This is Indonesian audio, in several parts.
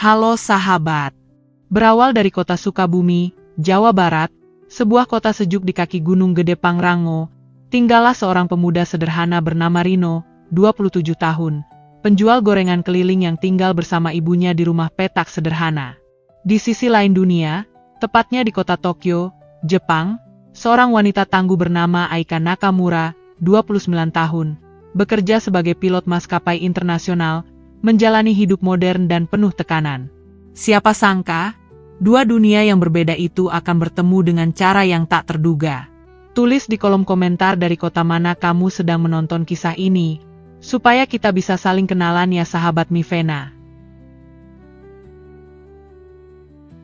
Halo sahabat. Berawal dari kota Sukabumi, Jawa Barat, sebuah kota sejuk di kaki Gunung Gede Pangrango, tinggallah seorang pemuda sederhana bernama Rino, 27 tahun, penjual gorengan keliling yang tinggal bersama ibunya di rumah petak sederhana. Di sisi lain dunia, tepatnya di kota Tokyo, Jepang, seorang wanita tangguh bernama Aika Nakamura, 29 tahun, bekerja sebagai pilot maskapai internasional, menjalani hidup modern dan penuh tekanan. Siapa sangka, dua dunia yang berbeda itu akan bertemu dengan cara yang tak terduga. Tulis di kolom komentar dari kota mana kamu sedang menonton kisah ini, supaya kita bisa saling kenalan ya sahabat Mivena.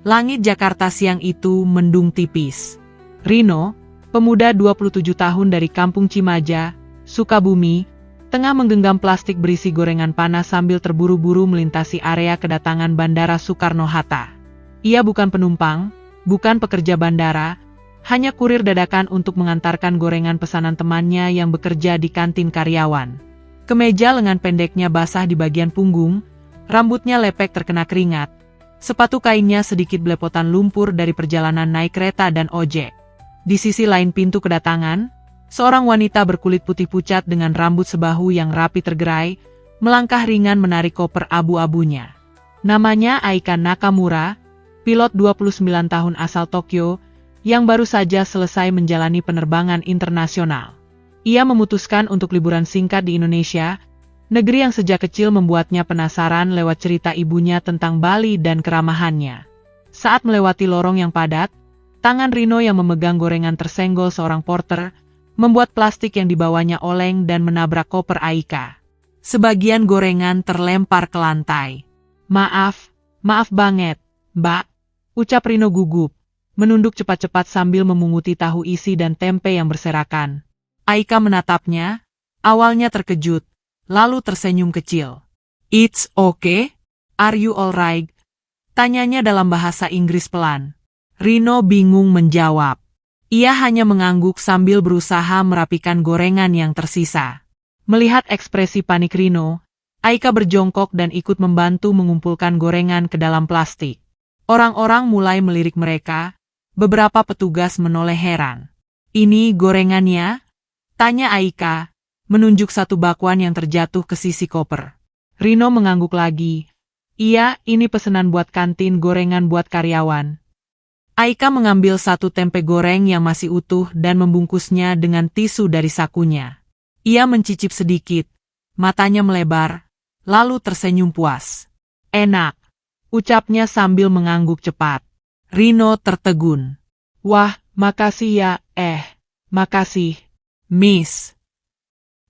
Langit Jakarta siang itu mendung tipis. Rino, pemuda 27 tahun dari kampung Cimaja, Sukabumi, tengah menggenggam plastik berisi gorengan panas sambil terburu-buru melintasi area kedatangan Bandara Soekarno-Hatta. Ia bukan penumpang, bukan pekerja bandara, hanya kurir dadakan untuk mengantarkan gorengan pesanan temannya yang bekerja di kantin karyawan. Kemeja lengan pendeknya basah di bagian punggung, rambutnya lepek terkena keringat, sepatu kainnya sedikit belepotan lumpur dari perjalanan naik kereta dan ojek. Di sisi lain pintu kedatangan, seorang wanita berkulit putih pucat dengan rambut sebahu yang rapi tergerai, melangkah ringan menarik koper abu-abunya. Namanya Aika Nakamura, pilot 29 tahun asal Tokyo, yang baru saja selesai menjalani penerbangan internasional. Ia memutuskan untuk liburan singkat di Indonesia, negeri yang sejak kecil membuatnya penasaran lewat cerita ibunya tentang Bali dan keramahannya. Saat melewati lorong yang padat, tangan Rino yang memegang gorengan tersenggol seorang porter, membuat plastik yang dibawanya oleng dan menabrak koper Aika. Sebagian gorengan terlempar ke lantai. Maaf banget, Mbak, ucap Rino gugup, menunduk cepat-cepat sambil memunguti tahu isi dan tempe yang berserakan. Aika menatapnya, awalnya terkejut, lalu tersenyum kecil. It's okay? Are you alright? Tanyanya dalam bahasa Inggris pelan. Rino bingung menjawab. Ia hanya mengangguk sambil berusaha merapikan gorengan yang tersisa. Melihat ekspresi panik Rino, Aika berjongkok dan ikut membantu mengumpulkan gorengan ke dalam plastik. Orang-orang mulai melirik mereka, beberapa petugas menoleh heran. Ini gorengannya? Tanya Aika, menunjuk satu bakwan yang terjatuh ke sisi koper. Rino mengangguk lagi. Iya, ini pesanan buat kantin gorengan buat karyawan. Aika mengambil satu tempe goreng yang masih utuh dan membungkusnya dengan tisu dari sakunya. Ia mencicip sedikit, matanya melebar, lalu tersenyum puas. Enak, ucapnya sambil mengangguk cepat. Rino tertegun. Wah, makasih ya, makasih, Miss.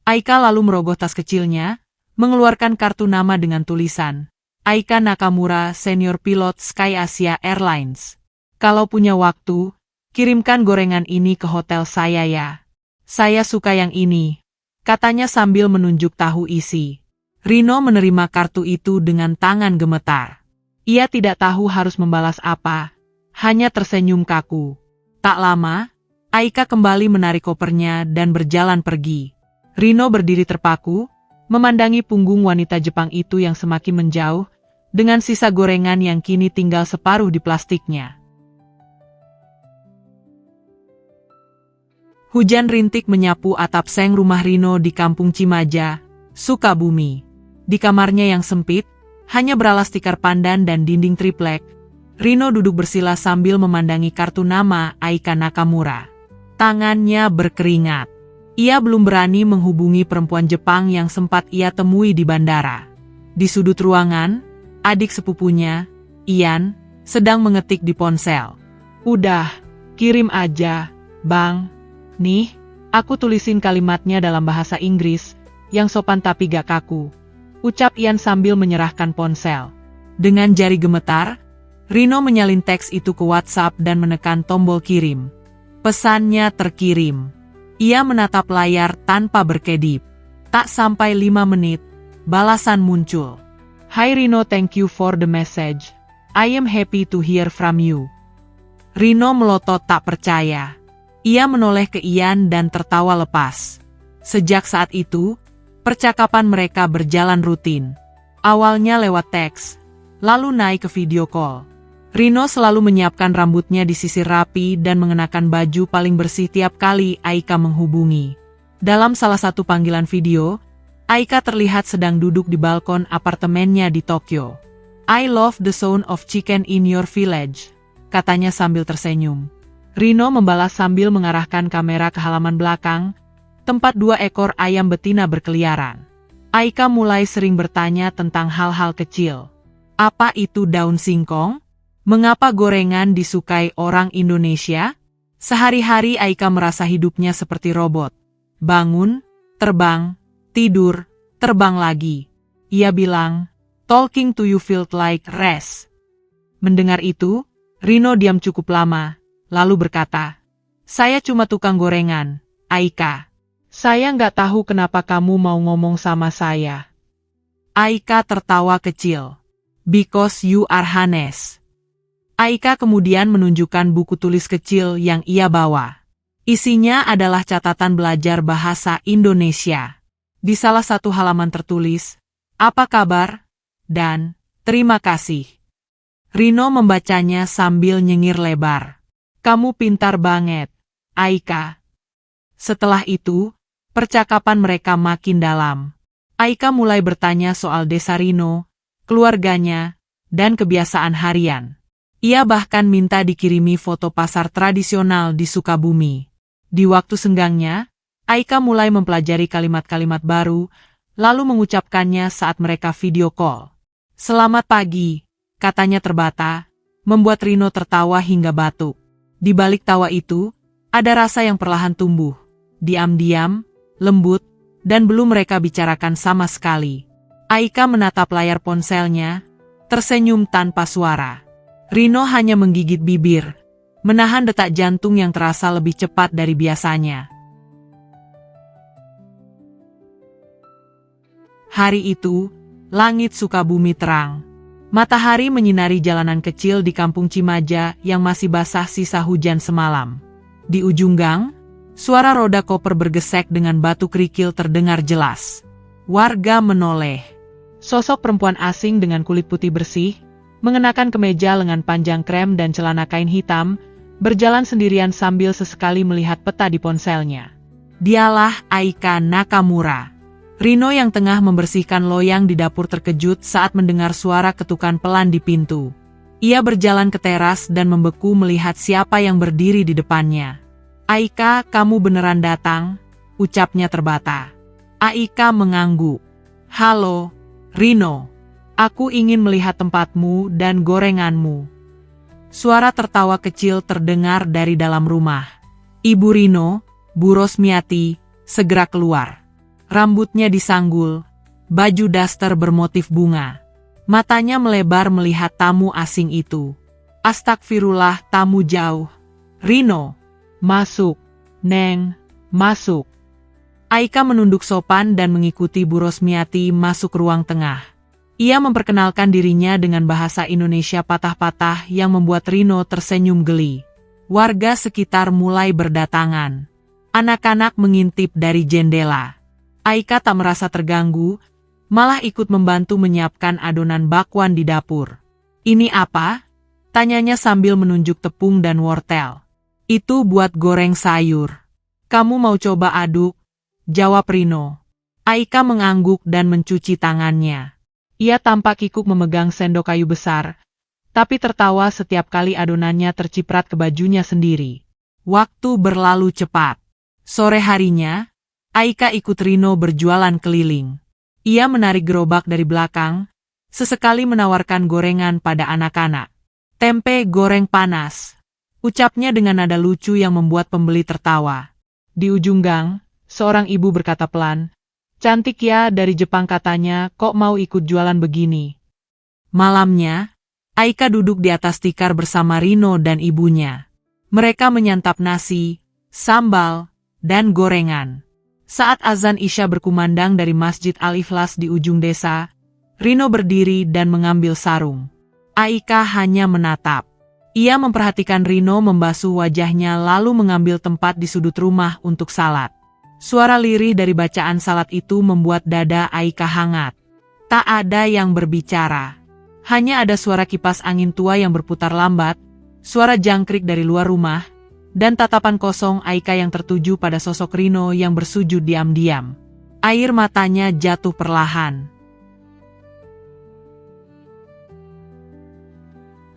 Aika lalu merogoh tas kecilnya, mengeluarkan kartu nama dengan tulisan, Aika Nakamura, Senior Pilot Sky Asia Airlines. Kalau punya waktu, kirimkan gorengan ini ke hotel saya ya. Saya suka yang ini, katanya sambil menunjuk tahu isi. Rino menerima kartu itu dengan tangan gemetar. Ia tidak tahu harus membalas apa, hanya tersenyum kaku. Tak lama, Aika kembali menarik kopernya dan berjalan pergi. Rino berdiri terpaku, memandangi punggung wanita Jepang itu yang semakin menjauh, dengan sisa gorengan yang kini tinggal separuh di plastiknya. Hujan rintik menyapu atap seng rumah Rino di kampung Cimaja, Sukabumi. Di kamarnya yang sempit, hanya beralas tikar pandan dan dinding triplek, Rino duduk bersila sambil memandangi kartu nama Aika Nakamura. Tangannya berkeringat. Ia belum berani menghubungi perempuan Jepang yang sempat ia temui di bandara. Di sudut ruangan, adik sepupunya, Ian, sedang mengetik di ponsel. Udah, kirim aja, Bang. Nih, aku tulisin kalimatnya dalam bahasa Inggris, yang sopan tapi gak kaku. Ucap Ian sambil menyerahkan ponsel. Dengan jari gemetar, Rino menyalin teks itu ke WhatsApp dan menekan tombol kirim. Pesannya terkirim. Ia menatap layar tanpa berkedip. Tak sampai 5 menit, balasan muncul. Hi Rino, thank you for the message. I am happy to hear from you. Rino melotot tak percaya. Ia menoleh ke Ian dan tertawa lepas. Sejak saat itu, percakapan mereka berjalan rutin. Awalnya lewat teks, lalu naik ke video call. Rino selalu menyiapkan rambutnya disisir rapi dan mengenakan baju paling bersih tiap kali Aika menghubungi. Dalam salah satu panggilan video, Aika terlihat sedang duduk di balkon apartemennya di Tokyo. "I love the sound of chicken in your village," katanya sambil tersenyum. Rino membalas sambil mengarahkan kamera ke halaman belakang, tempat 2 ekor ayam betina berkeliaran. Aika mulai sering bertanya tentang hal-hal kecil. Apa itu daun singkong? Mengapa gorengan disukai orang Indonesia? Sehari-hari Aika merasa hidupnya seperti robot. Bangun, terbang, tidur, terbang lagi. Ia bilang, "Talking to you felt like rest." Mendengar itu, Rino diam cukup lama, lalu berkata, "Saya cuma tukang gorengan, Aika. Saya nggak tahu kenapa kamu mau ngomong sama saya." Aika tertawa kecil. "Because you are honest." Aika kemudian menunjukkan buku tulis kecil yang ia bawa. Isinya adalah catatan belajar bahasa Indonesia. Di salah satu halaman tertulis, "Apa kabar?" dan "Terima kasih." Rino membacanya sambil nyengir lebar. "Kamu pintar banget, Aika." Setelah itu, percakapan mereka makin dalam. Aika mulai bertanya soal desa Rino, keluarganya, dan kebiasaan harian. Ia bahkan minta dikirimi foto pasar tradisional di Sukabumi. Di waktu senggangnya, Aika mulai mempelajari kalimat-kalimat baru, lalu mengucapkannya saat mereka video call. "Selamat pagi," katanya terbata, membuat Rino tertawa hingga batuk. Di balik tawa itu, ada rasa yang perlahan tumbuh, diam-diam, lembut, dan belum mereka bicarakan sama sekali. Aika menatap layar ponselnya, tersenyum tanpa suara. Rino hanya menggigit bibir, menahan detak jantung yang terasa lebih cepat dari biasanya. Hari itu, langit Sukabumi terang. Matahari menyinari jalanan kecil di kampung Cimaja yang masih basah sisa hujan semalam. Di ujung gang, suara roda koper bergesek dengan batu kerikil terdengar jelas. Warga menoleh. Sosok perempuan asing dengan kulit putih bersih, mengenakan kemeja lengan panjang krem dan celana kain hitam, berjalan sendirian sambil sesekali melihat peta di ponselnya. Dialah Aika Nakamura. Rino yang tengah membersihkan loyang di dapur terkejut saat mendengar suara ketukan pelan di pintu. Ia berjalan ke teras dan membeku melihat siapa yang berdiri di depannya. "Aika, kamu beneran datang?" ucapnya terbata. Aika mengangguk. "Halo, Rino. Aku ingin melihat tempatmu dan gorenganmu." Suara tertawa kecil terdengar dari dalam rumah. Ibu Rino, Bu Rosmiati, segera keluar. Rambutnya disanggul, baju daster bermotif bunga. Matanya melebar melihat tamu asing itu. "Astagfirullah, tamu jauh. Rino, masuk. Neng, masuk." Aika menunduk sopan dan mengikuti Bu Rosmiati masuk ruang tengah. Ia memperkenalkan dirinya dengan bahasa Indonesia patah-patah yang membuat Rino tersenyum geli. Warga sekitar mulai berdatangan. Anak-anak mengintip dari jendela. Aika tak merasa terganggu, malah ikut membantu menyiapkan adonan bakwan di dapur. "Ini apa?" tanyanya sambil menunjuk tepung dan wortel. "Itu buat goreng sayur. Kamu mau coba aduk?" jawab Rino. Aika mengangguk dan mencuci tangannya. Ia tampak kikuk memegang sendok kayu besar, tapi tertawa setiap kali adonannya terciprat ke bajunya sendiri. Waktu berlalu cepat. Sore harinya, Aika ikut Rino berjualan keliling. Ia menarik gerobak dari belakang, sesekali menawarkan gorengan pada anak-anak. "Tempe goreng panas," ucapnya dengan nada lucu yang membuat pembeli tertawa. Di ujung gang, seorang ibu berkata pelan, "Cantik ya, dari Jepang katanya, kok mau ikut jualan begini?" Malamnya, Aika duduk di atas tikar bersama Rino dan ibunya. Mereka menyantap nasi, sambal, dan gorengan. Saat azan Isya berkumandang dari Masjid Al-Ikhlas di ujung desa, Rino berdiri dan mengambil sarung. Aika hanya menatap. Ia memperhatikan Rino membasuh wajahnya lalu mengambil tempat di sudut rumah untuk salat. Suara lirih dari bacaan salat itu membuat dada Aika hangat. Tak ada yang berbicara. Hanya ada suara kipas angin tua yang berputar lambat, suara jangkrik dari luar rumah, dan tatapan kosong Aika yang tertuju pada sosok Rino yang bersujud diam-diam. Air matanya jatuh perlahan.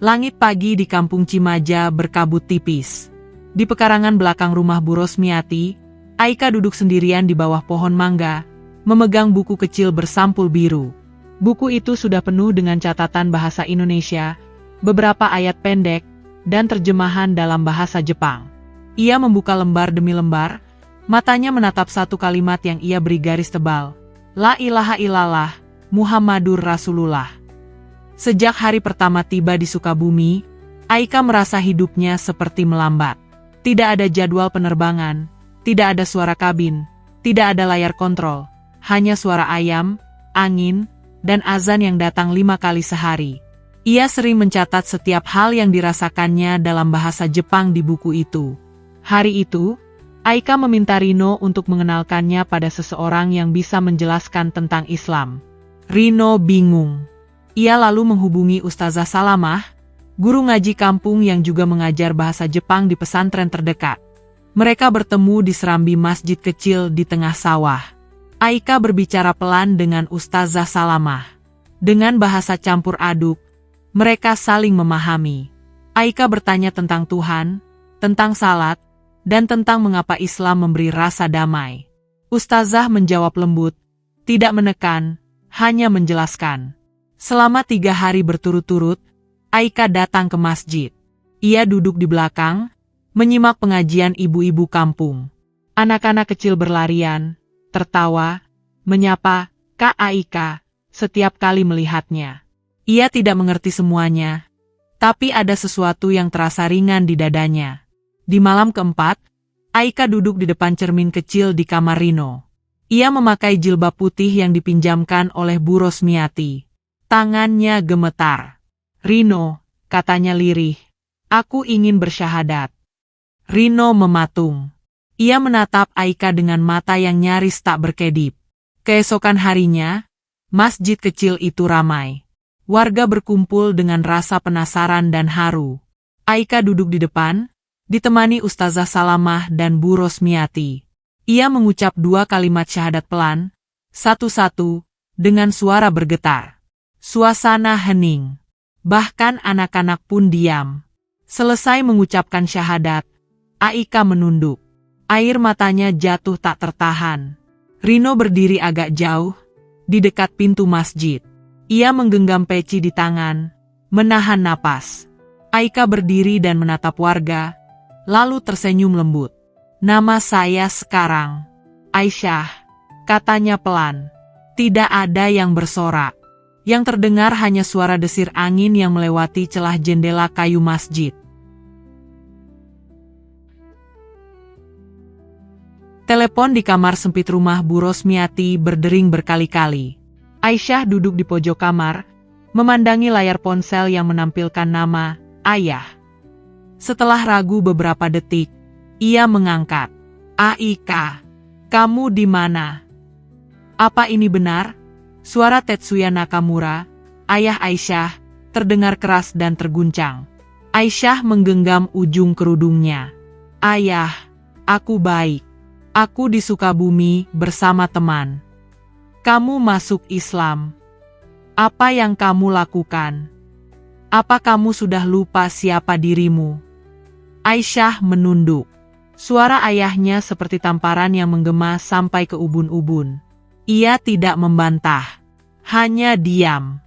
Langit pagi di kampung Cimaja berkabut tipis. Di pekarangan belakang rumah Bu Rosmiati, Aika duduk sendirian di bawah pohon mangga, memegang buku kecil bersampul biru. Buku itu sudah penuh dengan catatan bahasa Indonesia, beberapa ayat pendek, dan terjemahan dalam bahasa Jepang. Ia membuka lembar demi lembar, matanya menatap satu kalimat yang ia beri garis tebal. La ilaha illallah, Muhammadur Rasulullah. Sejak hari pertama tiba di Sukabumi, Aika merasa hidupnya seperti melambat. Tidak ada jadwal penerbangan, tidak ada suara kabin, tidak ada layar kontrol, hanya suara ayam, angin, dan azan yang datang 5 kali sehari. Ia sering mencatat setiap hal yang dirasakannya dalam bahasa Jepang di buku itu. Hari itu, Aika meminta Rino untuk mengenalkannya pada seseorang yang bisa menjelaskan tentang Islam. Rino bingung. Ia lalu menghubungi Ustazah Salamah, guru ngaji kampung yang juga mengajar bahasa Jepang di pesantren terdekat. Mereka bertemu di serambi masjid kecil di tengah sawah. Aika berbicara pelan dengan Ustazah Salamah. Dengan bahasa campur aduk, mereka saling memahami. Aika bertanya tentang Tuhan, tentang salat, dan tentang mengapa Islam memberi rasa damai. Ustazah menjawab lembut, tidak menekan, hanya menjelaskan. Selama 3 hari berturut-turut, Aika datang ke masjid. Ia duduk di belakang, menyimak pengajian ibu-ibu kampung. Anak-anak kecil berlarian, tertawa, menyapa, Kak Aika, setiap kali melihatnya. Ia tidak mengerti semuanya, tapi ada sesuatu yang terasa ringan di dadanya. Di malam keempat, Aika duduk di depan cermin kecil di kamar Rino. Ia memakai jilbab putih yang dipinjamkan oleh Bu Rosmiati. Tangannya gemetar. Rino, katanya lirih, aku ingin bersyahadat. Rino mematung. Ia menatap Aika dengan mata yang nyaris tak berkedip. Keesokan harinya, masjid kecil itu ramai. Warga berkumpul dengan rasa penasaran dan haru. Aika duduk di depan, ditemani Ustazah Salamah dan Bu Rosmiati. Ia mengucap 2 kalimat syahadat pelan, satu-satu, dengan suara bergetar. Suasana hening. Bahkan anak-anak pun diam. Selesai mengucapkan syahadat, Aika menunduk. Air matanya jatuh tak tertahan. Rino berdiri agak jauh, di dekat pintu masjid. Ia menggenggam peci di tangan, menahan napas. Aika berdiri dan menatap warga, lalu tersenyum lembut. Nama saya sekarang Aisyah, katanya pelan. Tidak ada yang bersorak. Yang terdengar hanya suara desir angin yang melewati celah jendela kayu masjid. Telepon di kamar sempit rumah Bu Rosmiati berdering berkali-kali. Aisyah duduk di pojok kamar, memandangi layar ponsel yang menampilkan nama Ayah. Setelah ragu beberapa detik, ia mengangkat. Aika, kamu di mana? Apa ini benar? Suara Tetsuya Nakamura, ayah Aisyah, terdengar keras dan terguncang. Aisyah menggenggam ujung kerudungnya. Ayah, aku baik. Aku di Sukabumi bersama teman. Kamu masuk Islam. Apa yang kamu lakukan? Apa kamu sudah lupa siapa dirimu? Aisyah menunduk. Suara ayahnya seperti tamparan yang menggema sampai ke ubun-ubun. Ia tidak membantah, hanya diam.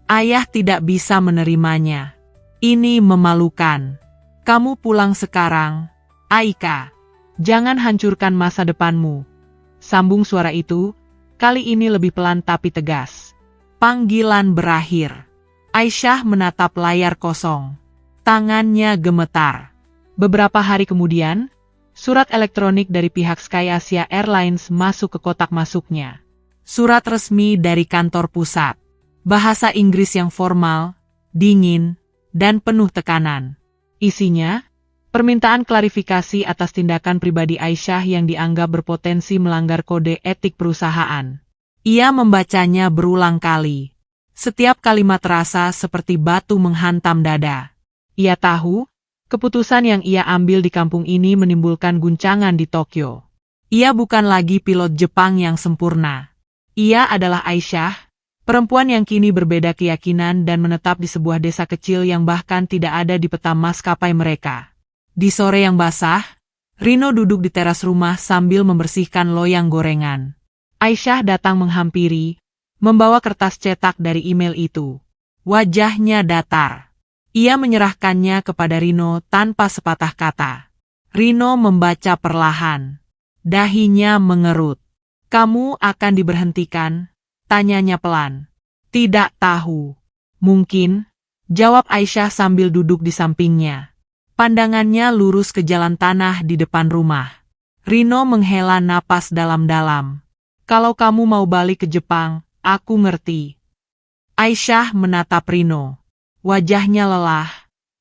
Ayah tidak bisa menerimanya. Ini memalukan. Kamu pulang sekarang, Aika. Jangan hancurkan masa depanmu. Sambung suara itu, kali ini lebih pelan tapi tegas. Panggilan berakhir. Aisyah menatap layar kosong. Tangannya gemetar. Beberapa hari kemudian, surat elektronik dari pihak Sky Asia Airlines masuk ke kotak masuknya. Surat resmi dari kantor pusat. Bahasa Inggris yang formal, dingin, dan penuh tekanan. Isinya, permintaan klarifikasi atas tindakan pribadi Aisyah yang dianggap berpotensi melanggar kode etik perusahaan. Ia membacanya berulang kali. Setiap kalimat terasa seperti batu menghantam dada. Ia tahu, keputusan yang ia ambil di kampung ini menimbulkan guncangan di Tokyo. Ia bukan lagi pilot Jepang yang sempurna. Ia adalah Aisyah, perempuan yang kini berbeda keyakinan dan menetap di sebuah desa kecil yang bahkan tidak ada di peta maskapai mereka. Di sore yang basah, Rino duduk di teras rumah sambil membersihkan loyang gorengan. Aisyah datang menghampiri, membawa kertas cetak dari email itu. Wajahnya datar. Ia menyerahkannya kepada Rino tanpa sepatah kata. Rino membaca perlahan. Dahinya mengerut. "Kamu akan diberhentikan?" tanyanya pelan. "Tidak tahu. Mungkin," jawab Aisyah sambil duduk di sampingnya. Pandangannya lurus ke jalan tanah di depan rumah. Rino menghela napas dalam-dalam. "Kalau kamu mau balik ke Jepang, aku ngerti." Aisyah menatap Rino. Wajahnya lelah,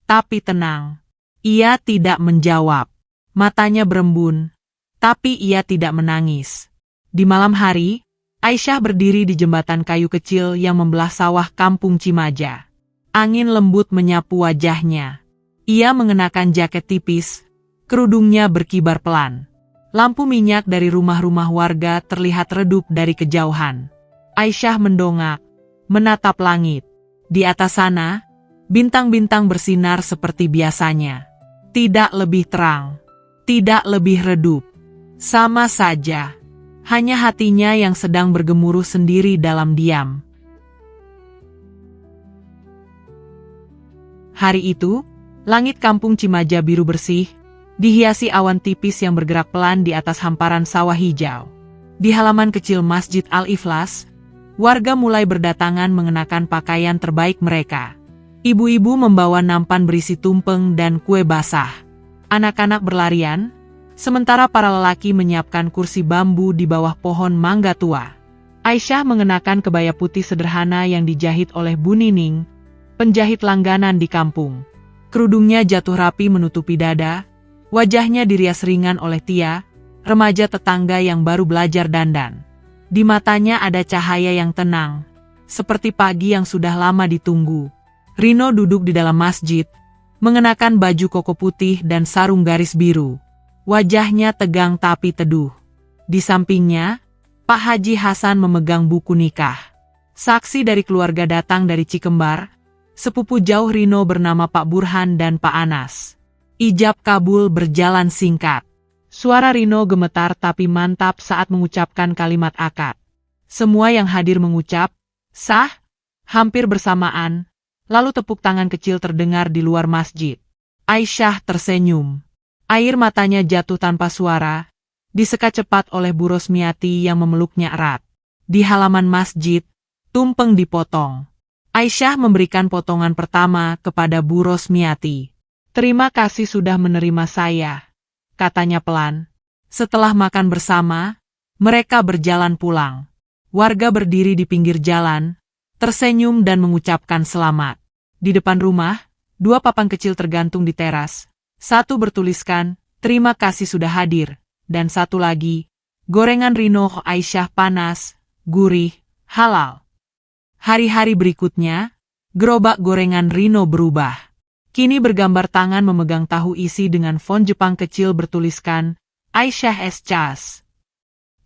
tapi tenang. Ia tidak menjawab. Matanya berembun, tapi ia tidak menangis. Di malam hari, Aisyah berdiri di jembatan kayu kecil yang membelah sawah kampung Cimaja. Angin lembut menyapu wajahnya. Ia mengenakan jaket tipis, kerudungnya berkibar pelan. Lampu minyak dari rumah-rumah warga terlihat redup dari kejauhan. Aisyah mendongak, menatap langit. Di atas sana, bintang-bintang bersinar seperti biasanya. Tidak lebih terang, tidak lebih redup. Sama saja, hanya hatinya yang sedang bergemuruh sendiri dalam diam. Hari itu, langit kampung Cimaja biru bersih, dihiasi awan tipis yang bergerak pelan di atas hamparan sawah hijau. Di halaman kecil Masjid Al-Ikhlas, warga mulai berdatangan mengenakan pakaian terbaik mereka. Ibu-ibu membawa nampan berisi tumpeng dan kue basah. Anak-anak berlarian, sementara para lelaki menyiapkan kursi bambu di bawah pohon mangga tua. Aisyah mengenakan kebaya putih sederhana yang dijahit oleh Bu Nining, penjahit langganan di kampung. Kerudungnya jatuh rapi menutupi dada, wajahnya dirias ringan oleh Tia, remaja tetangga yang baru belajar dandan. Di matanya ada cahaya yang tenang, seperti pagi yang sudah lama ditunggu. Rino duduk di dalam masjid, mengenakan baju koko putih dan sarung garis biru. Wajahnya tegang tapi teduh. Di sampingnya, Pak Haji Hasan memegang buku nikah. Saksi dari keluarga datang dari Cikembar, sepupu jauh Rino bernama Pak Burhan dan Pak Anas. Ijab kabul berjalan singkat. Suara Rino gemetar tapi mantap saat mengucapkan kalimat akad. Semua yang hadir mengucap, "Sah," hampir bersamaan, lalu tepuk tangan kecil terdengar di luar masjid. Aisyah tersenyum. Air matanya jatuh tanpa suara, disekat cepat oleh Bu Rosmiati yang memeluknya erat. Di halaman masjid, tumpeng dipotong. Aisyah memberikan potongan pertama kepada Bu Rosmiati. "Terima kasih sudah menerima saya," katanya pelan. Setelah makan bersama, mereka berjalan pulang. Warga berdiri di pinggir jalan, tersenyum dan mengucapkan selamat. Di depan rumah, 2 papan kecil tergantung di teras. Satu bertuliskan, "Terima kasih sudah hadir," dan satu lagi, "Gorengan Rino Aisyah panas, gurih, halal." Hari-hari berikutnya, gerobak gorengan Rino berubah. Kini bergambar tangan memegang tahu isi dengan font Jepang kecil bertuliskan, "Aisyah es Cas."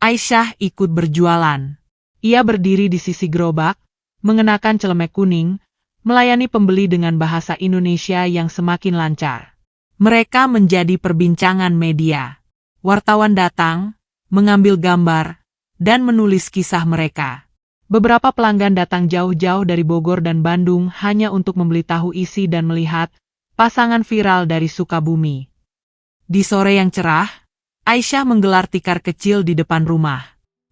Aisyah ikut berjualan. Ia berdiri di sisi gerobak, mengenakan celemek kuning, melayani pembeli dengan bahasa Indonesia yang semakin lancar. Mereka menjadi perbincangan media. Wartawan datang, mengambil gambar, dan menulis kisah mereka. Beberapa pelanggan datang jauh-jauh dari Bogor dan Bandung hanya untuk membeli tahu isi dan melihat pasangan viral dari Sukabumi. Di sore yang cerah, Aisyah menggelar tikar kecil di depan rumah.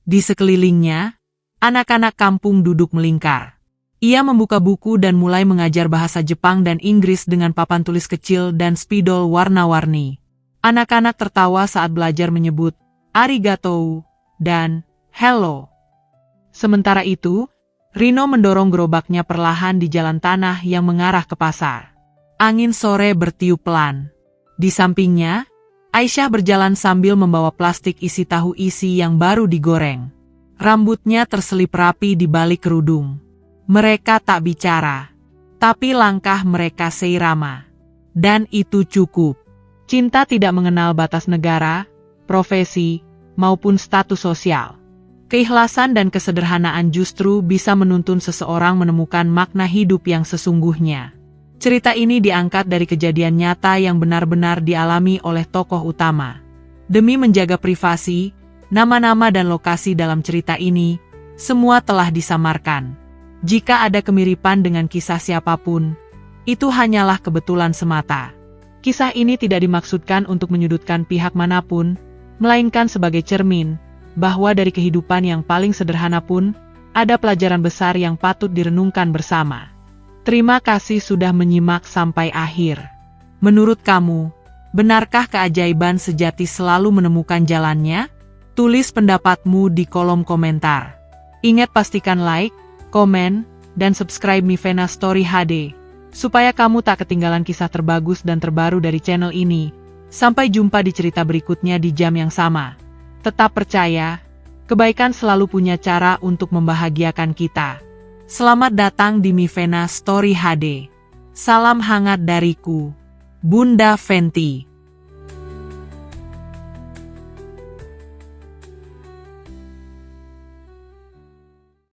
Di sekelilingnya, anak-anak kampung duduk melingkar. Ia membuka buku dan mulai mengajar bahasa Jepang dan Inggris dengan papan tulis kecil dan spidol warna-warni. Anak-anak tertawa saat belajar menyebut "arigatou" dan "hello". Sementara itu, Rino mendorong gerobaknya perlahan di jalan tanah yang mengarah ke pasar. Angin sore bertiup pelan. Di sampingnya, Aisyah berjalan sambil membawa plastik isi tahu isi yang baru digoreng. Rambutnya terselip rapi di balik kerudung. Mereka tak bicara, tapi langkah mereka seirama. Dan itu cukup. Cinta tidak mengenal batas negara, profesi, maupun status sosial. Keikhlasan dan kesederhanaan justru bisa menuntun seseorang menemukan makna hidup yang sesungguhnya. Cerita ini diangkat dari kejadian nyata yang benar-benar dialami oleh tokoh utama. Demi menjaga privasi, nama-nama dan lokasi dalam cerita ini, semua telah disamarkan. Jika ada kemiripan dengan kisah siapapun, itu hanyalah kebetulan semata. Kisah ini tidak dimaksudkan untuk menyudutkan pihak manapun, melainkan sebagai cermin, bahwa dari kehidupan yang paling sederhana pun, ada pelajaran besar yang patut direnungkan bersama. Terima kasih sudah menyimak sampai akhir. Menurut kamu, benarkah keajaiban sejati selalu menemukan jalannya? Tulis pendapatmu di kolom komentar. Ingat pastikan like, komen, dan subscribe Mivena Story HD, supaya kamu tak ketinggalan kisah terbagus dan terbaru dari channel ini. Sampai jumpa di cerita berikutnya di jam yang sama. Tetap percaya, kebaikan selalu punya cara untuk membahagiakan kita. Selamat datang di Mivena Story HD. Salam hangat dariku, Bunda Fenty.